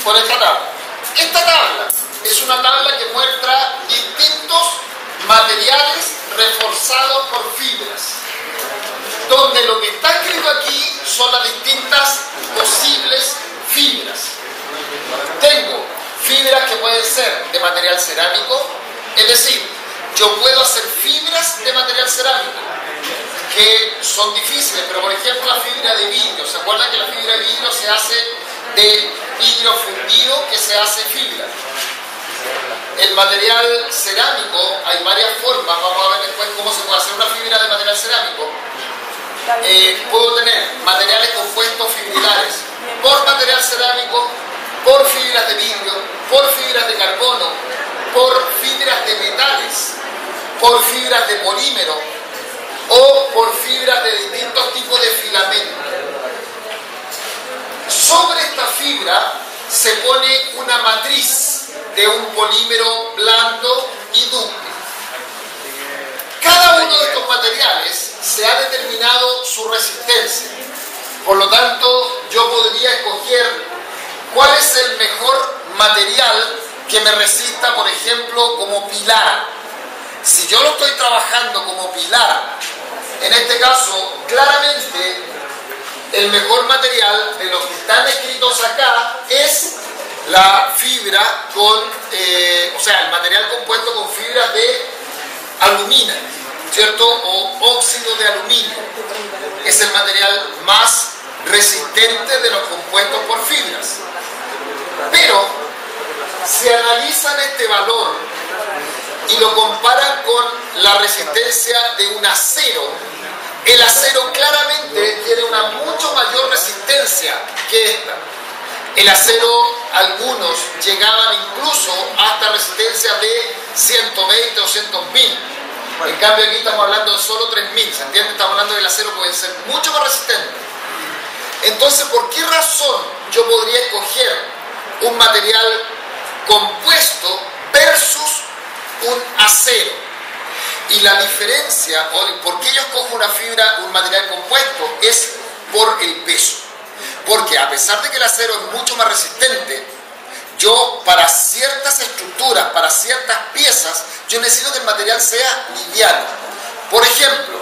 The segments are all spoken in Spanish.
con esta tabla. Esta tabla es una tabla que muestra distintos materiales reforzados por fibras, donde lo que está escrito aquí son las distintas posibles fibras. Tengo fibras que pueden ser de material cerámico, es decir, yo puedo hacer fibras de material cerámico que son difíciles, pero por ejemplo la fibra de vidrio, ¿se acuerdan que la fibra de vidrio se hace de vidrio fundido que se hace fibra? El material cerámico, hay varias formas, vamos a ver después cómo se puede hacer una fibra de material cerámico. Puedo tener materiales compuestos fibrilares por material cerámico, por fibras de vidrio, por fibras de carbono, por fibras de metales, por fibras de polímero o por fibras de distintos tipos de filamento. Sobre esta fibra se pone una matriz de un polímero blando y ductil. Cada uno de estos materiales se ha determinado su resistencia. Por lo tanto, yo podría escoger cuál es el mejor material que me resista, por ejemplo, como pilar. Si yo lo estoy trabajando como pilar, en este caso, claramente, el mejor material de los que están escritos acá es la fibra con, o sea, el material compuesto con fibras de aluminio, ¿cierto? O óxido de aluminio. Es el material más resistente de los compuestos por fibras. Pero, si analizan este valor y lo comparan con la resistencia de un acero, el acero claramente tiene una mucho mayor resistencia que esta. El acero, algunos llegaban incluso hasta resistencias de 120 o 100.000. En cambio aquí estamos hablando de solo 3.000, ¿se entiende? Estamos hablando del acero puede ser mucho más resistente. Entonces, ¿por qué razón yo podría escoger un material compuesto versus un acero? Y la diferencia, o por qué yo escojo una fibra, un material compuesto, es por el peso. Porque a pesar de que el acero es mucho más resistente, yo para ciertas estructuras, para ciertas piezas, yo necesito que el material sea liviano. Por ejemplo,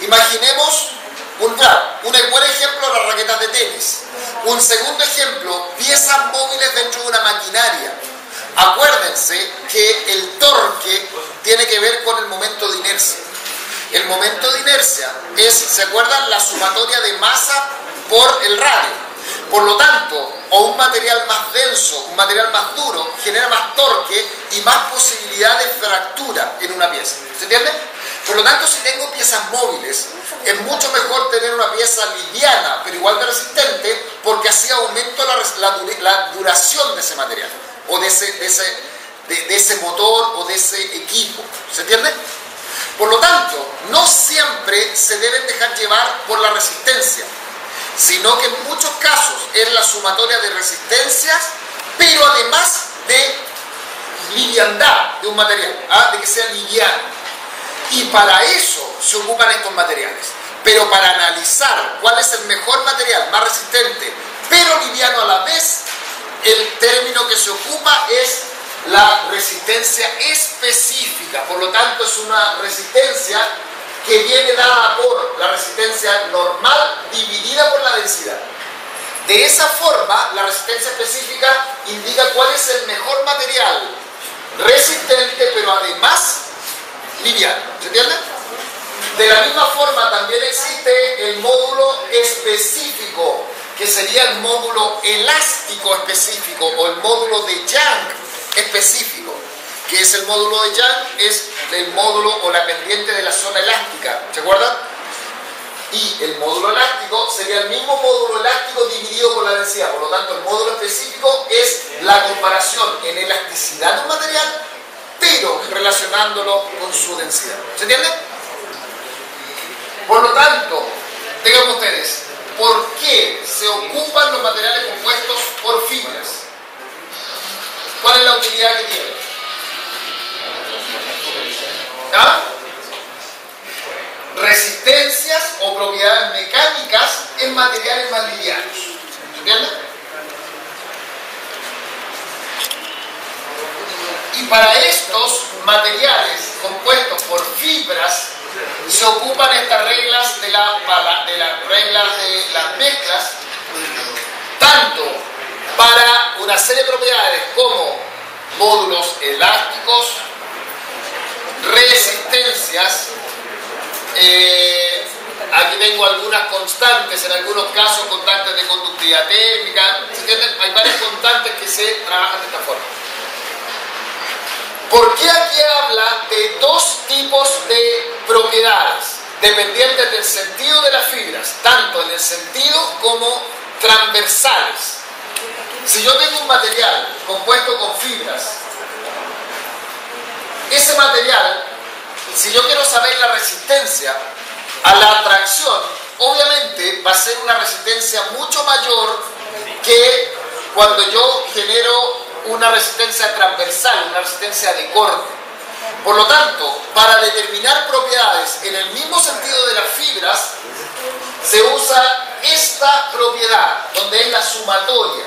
imaginemos un buen ejemplo, las raquetas de tenis. Un segundo ejemplo, piezas móviles dentro de una maquinaria. Acuérdense que el torque tiene que ver con el momento de inercia. El momento de inercia es, ¿se acuerdan? La sumatoria de masa por el radio. Por lo tanto, o un material más denso, un material más duro, genera más torque y más posibilidad de fractura en una pieza. ¿Se entiende? Por lo tanto, si tengo piezas móviles, es mucho mejor tener una pieza liviana, pero igual de resistente, porque así aumento la duración de ese material, o de ese motor, o de ese equipo. ¿Se entiende? Por lo tanto, no siempre se deben dejar llevar por la resistencia, sino que en muchos casos es la sumatoria de resistencias, pero además de liviandad de un material, de que sea liviano. Y para eso se ocupan estos materiales. Pero para analizar cuál es el mejor material, más resistente, pero liviano a la vez, el término que se ocupa es la resistencia específica. Por lo tanto, es una resistencia que viene dada por la resistencia normal dividida por la densidad. De esa forma, la resistencia específica indica cuál es el mejor material resistente, pero además liviano. ¿Se entiende? De la misma forma, también existe el módulo específico, que sería el módulo elástico específico, o el módulo de Young específico. ¿Qué es el módulo de Young? Es el módulo o la pendiente de la zona elástica, ¿se acuerdan? Y el módulo elástico sería el mismo módulo elástico dividido por la densidad. Por lo tanto, el módulo específico es la comparación en elasticidad de un material, pero relacionándolo con su densidad. ¿Se entiende? Por lo tanto, tengan ustedes, ¿por qué se ocupan los materiales compuestos por fibras? ¿Cuál es la utilidad que tienen? Resistencias o propiedades mecánicas en materiales más livianos. ¿Se entiende? Y para estos materiales compuestos por fibras se ocupan estas reglas de las reglas de las mezclas, tanto para una serie de propiedades como módulos elásticos, resistencias, aquí tengo algunas constantes, en algunos casos constantes de conductividad térmica, hay varias constantes que se trabajan de esta forma. ¿Por qué aquí habla de dos tipos de propiedades dependientes del sentido de las fibras, tanto en el sentido como transversales? Si yo tengo un material compuesto con fibras, ese material, si yo quiero saber la resistencia a la atracción, obviamente va a ser una resistencia mucho mayor que cuando yo genero una resistencia transversal, una resistencia de corte. Por lo tanto, para determinar propiedades en el mismo sentido de las fibras, se usa esta propiedad, donde es la sumatoria.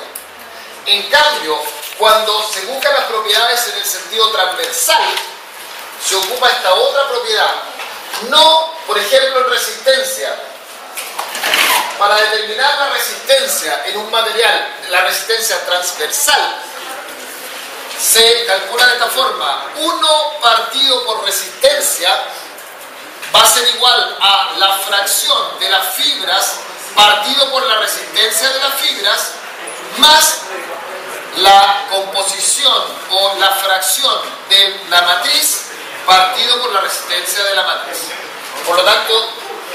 En cambio, cuando se buscan las propiedades en el sentido transversal, se ocupa esta otra propiedad. No, por ejemplo, en resistencia. Para determinar la resistencia en un material, la resistencia transversal, se calcula de esta forma: 1 partido por resistencia va a ser igual a la fracción de las fibras partido por la resistencia de las fibras más la composición o la fracción de la matriz partido por la resistencia de la matriz. Por lo tanto,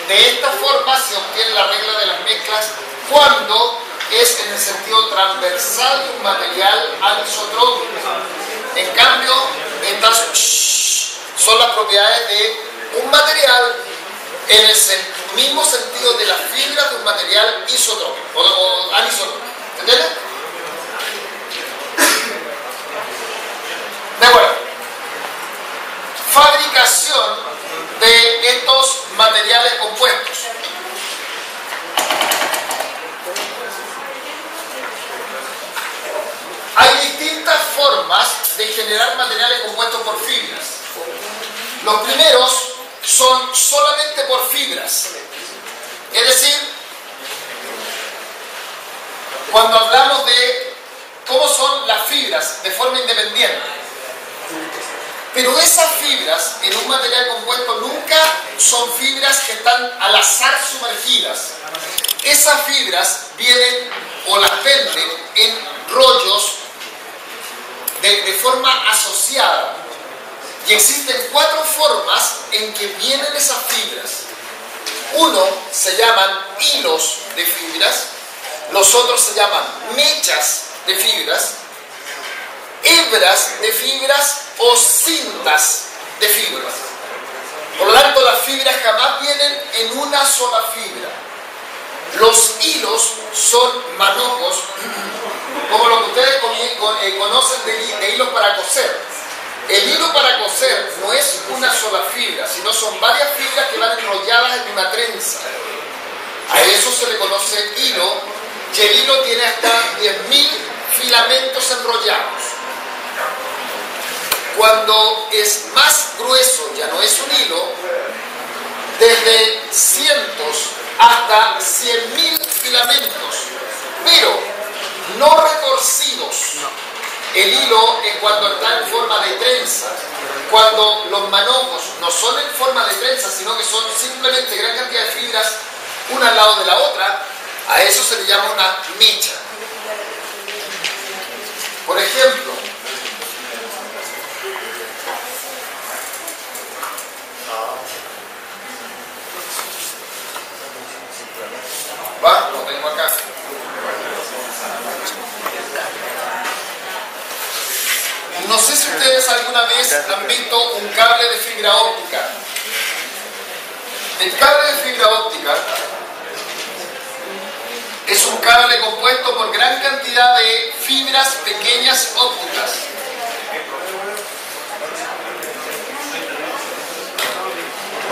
de esta forma se obtiene la regla de las mezclas cuando es en el sentido transversal de un material anisotrópico. En cambio, estas son las propiedades de un material en el mismo sentido de las fibras de un material isotrópico o anisotrópico. ¿Entiendes? De acuerdo. Fabricación de estos materiales compuestos. Hay distintas formas de generar materiales compuestos por fibras. Los primeros son solamente por fibras. Es decir, cuando hablamos de cómo son las fibras de forma independiente. Pero esas fibras en un material compuesto nunca son fibras que están al azar sumergidas. Esas fibras vienen o las venden en rollos de forma asociada. Y existen 4 formas en que vienen esas fibras. Uno se llaman hilos de fibras, los otros se llaman mechas de fibras, hebras de fibras o cintas de fibras. Por lo tanto, las fibras jamás vienen en una sola fibra. Los hilos son manojos, como lo que ustedes conocen de hilos para coser. El hilo para coser no es una sola fibra, sino son varias fibras que van enrolladas en una trenza. A eso se le conoce hilo, y el hilo tiene hasta 10.000 filamentos enrollados. Cuando es más grueso, ya no es un hilo, desde cientos hasta 100.000 filamentos, pero no retorcidos. El hilo es cuando está en forma de trenza. Cuando los manojos no son en forma de trenza, sino que son simplemente gran cantidad de fibras una al lado de la otra, a eso se le llama una mecha. Por ejemplo, lo tengo acá. No sé si ustedes alguna vez han visto un cable de fibra óptica. El cable de fibra óptica es un cable compuesto por gran cantidad de fibras pequeñas ópticas.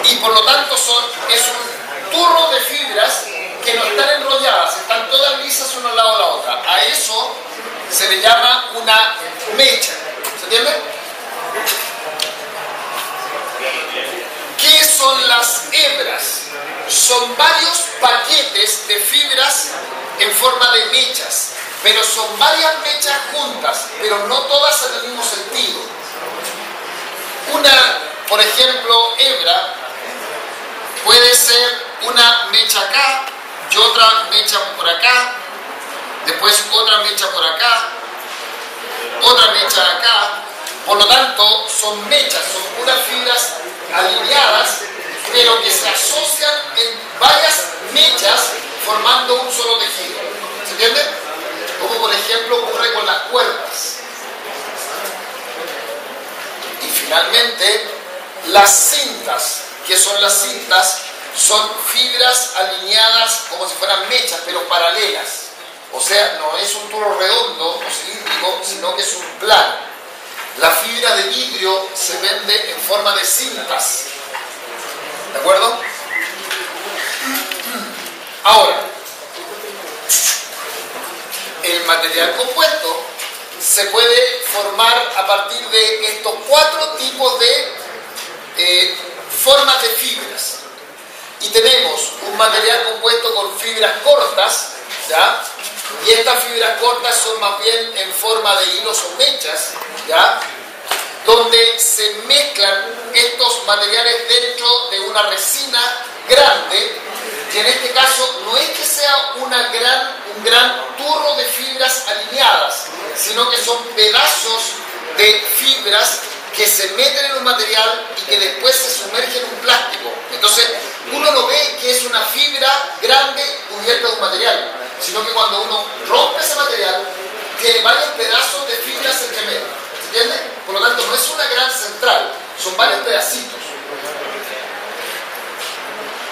Y por lo tanto es un turro de fibras que no están enrolladas, están todas lisas una al lado de la otra. A eso se le llama una mecha. ¿Se entiende? pero son varias mechas juntas, pero no todas en el mismo sentido. Una, por ejemplo, hebra, puede ser una mecha acá y otra mecha por acá, después otra mecha por acá, otra mecha acá. Por lo tanto, son mechas, son puras fibras alineadas, pero que se asocian en varias mechas formando un solo tejido. ¿Se entiende? Como por ejemplo ocurre con las cuerdas. Y finalmente, las cintas. ¿Qué son las cintas? Son fibras alineadas como si fueran mechas, pero paralelas. O sea, no es un tubo redondo o cilíndrico, sino que es un plano. La fibra de vidrio se vende en forma de cintas. ¿De acuerdo? Ahora, el material compuesto se puede formar a partir de estos 4 tipos de formas de fibras. Y tenemos un material compuesto con fibras cortas, ¿ya? Y estas fibras cortas son más bien en forma de hilos o mechas, ¿ya? Donde se mezclan estos materiales dentro de una resina grande, y en este caso no es que sea un gran turro de fibras alineadas, sino que son pedazos de fibras que se meten en un material y que después se sumergen en un plástico. Entonces, uno no ve que es una fibra grande cubierta de un material, sino que cuando uno rompe ese material, tiene varios pedazos de fibras entre medio. ¿Se entiende? Por lo tanto, no es una gran central, son varios pedacitos.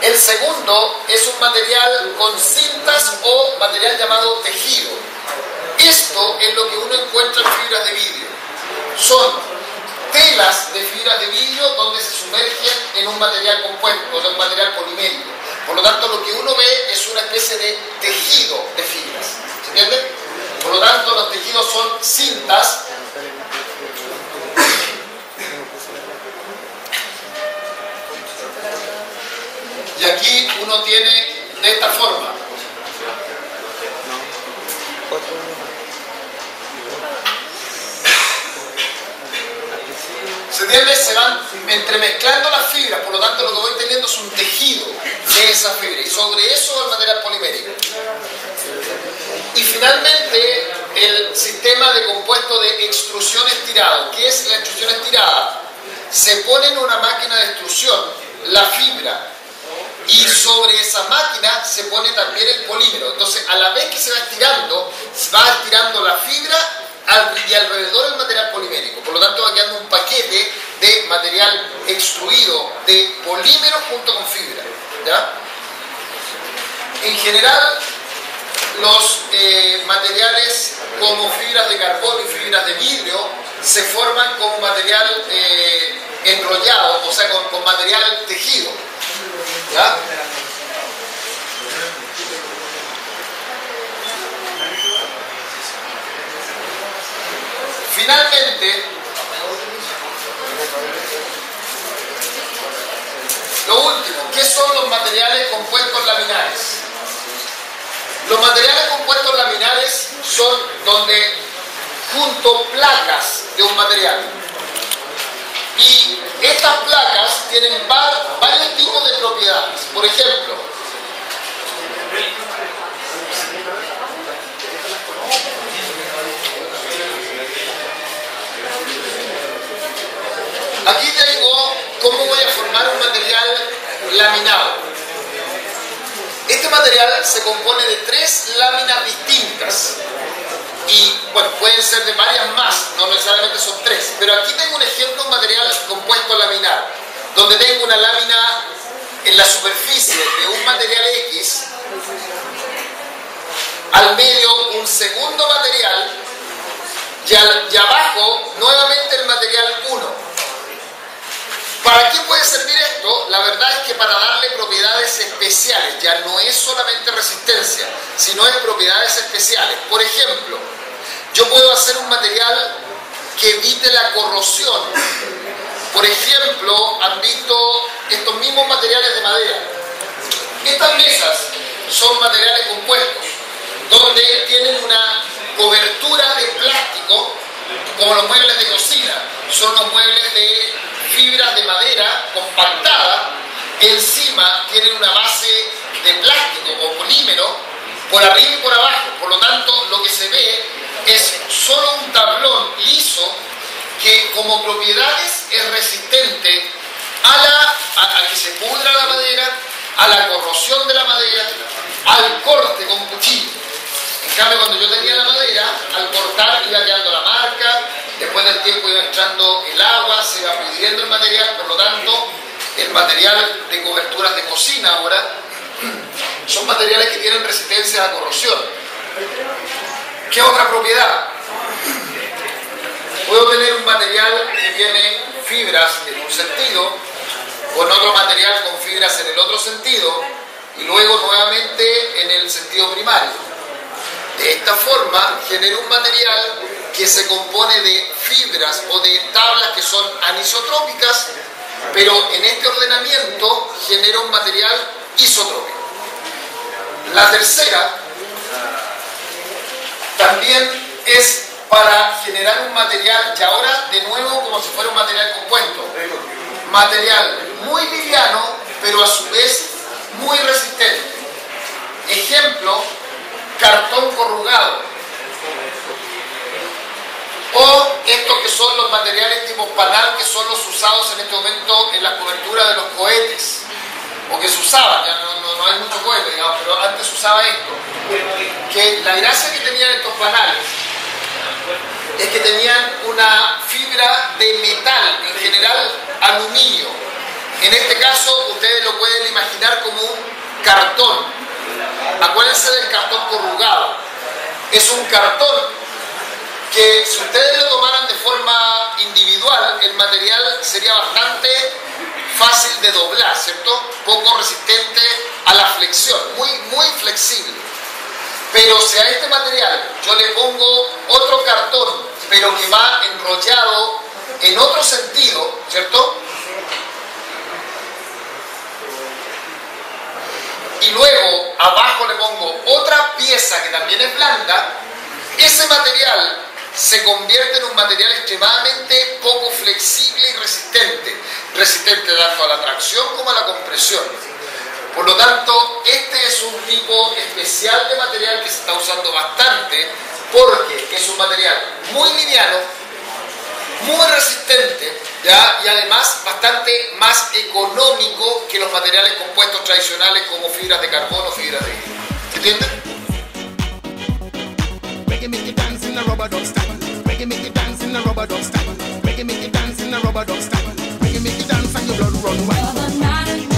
El segundo es un material con cintas o material llamado tejido. Esto es lo que uno encuentra en fibras de vidrio. Son telas de fibras de vidrio donde se sumergen en un material compuesto, en un material polimérico. Por lo tanto, lo que uno ve es una especie de tejido de fibras. ¿Se entiende? Por lo tanto, los tejidos son cintas. Y aquí uno tiene de esta forma. ¿Se entiende? Se van entremezclando las fibras, por lo tanto lo que voy teniendo es un tejido de esa fibra y sobre eso el material polimérico. Y finalmente el sistema de compuesto de extrusión estirado. ¿Qué es la extrusión estirada? Se pone en una máquina de extrusión la fibra y sobre esa máquina se pone también el polímero. Entonces, a la vez que se va estirando la fibra y alrededor el material polimérico. Por lo tanto, va quedando un paquete de material extruido de polímero junto con fibra, ¿ya? En general, los materiales como fibras de carbono y fibras de vidrio se forman como material enrollado, o sea, con material tejido, ¿ya? Finalmente, lo último, ¿qué son los materiales compuestos laminares? Los materiales compuestos laminares son donde junto placas de un material. Y estas placas tienen varios tipos de propiedades. Por ejemplo, aquí tengo cómo voy a formar un material laminado. Este material se compone de 3 láminas distintas. Y bueno, pueden ser de varias más, no necesariamente son 3. Pero aquí tengo un ejemplo de un material compuesto laminar, donde tengo una lámina en la superficie de un material X, al medio un segundo material y abajo nuevamente el material 1. ¿Para qué puede servir esto? La verdad es que para darle propiedades especiales, ya no es solamente resistencia, sino es propiedades especiales. Por ejemplo, yo puedo hacer un material que evite la corrosión. Por ejemplo, han visto estos mismos materiales de madera. Estas mesas son materiales compuestos, donde tienen una cobertura de plástico, como los muebles de cocina. Son los muebles de fibras de madera compactada, encima tienen una base de plástico o polímero por arriba y por abajo. Por lo tanto, lo que se ve es solo un tablón liso que como propiedades es resistente a que se pudra la madera, a la corrosión de la madera, al corte con cuchillo. En cambio, cuando yo tenía la madera, al cortar iba quedando la marca, después del tiempo iba entrando el agua, se iba pudriendo el material. Por lo tanto, el material de coberturas de cocina ahora son materiales que tienen resistencia a la corrosión. ¿Qué otra propiedad? Puedo tener un material que tiene fibras en un sentido, con otro material con fibras en el otro sentido, y luego nuevamente en el sentido primario. De esta forma genero un material que se compone de fibras o de tablas que son anisotrópicas, pero en este ordenamiento genero un material isotrópico. La tercera también es para generar un material, y ahora de nuevo como si fuera un material compuesto, material muy liviano, pero a su vez muy resistente. Ejemplo, cartón corrugado, o estos que son los materiales tipo panal, que son los usados en este momento en la cobertura de los cohetes, o que se usaban, ya no hay mucho cohete, digamos, pero antes se usaba esto. Que la gracia que tenían estos panales es que tenían una fibra de metal, en general aluminio. En este caso ustedes lo pueden imaginar como un cartón. Acuérdense del cartón corrugado. Es un cartón que si ustedes lo tomaran de forma individual, el material sería bastante fácil de doblar, ¿cierto? Poco resistente a la flexión, muy flexible. Pero si a este material yo le pongo otro cartón, pero que va enrollado en otro sentido, ¿cierto? Y luego abajo le pongo otra pieza que también es blanda, ese material se convierte en un material extremadamente poco flexible y resistente tanto a la tracción como a la compresión. Por lo tanto, este es un tipo especial de material que se está usando bastante porque es un material muy liviano, muy resistente, ¿ya? Y además bastante más económico que los materiales compuestos tradicionales como fibras de carbono o fibras de hilo. ¿Entienden? Reggae make you dance in a rubber dub style. Reggae make you dance in a rubber dub style. Reggae make you dance in a rubber dub style. Reggae make you dance and your blood run wild.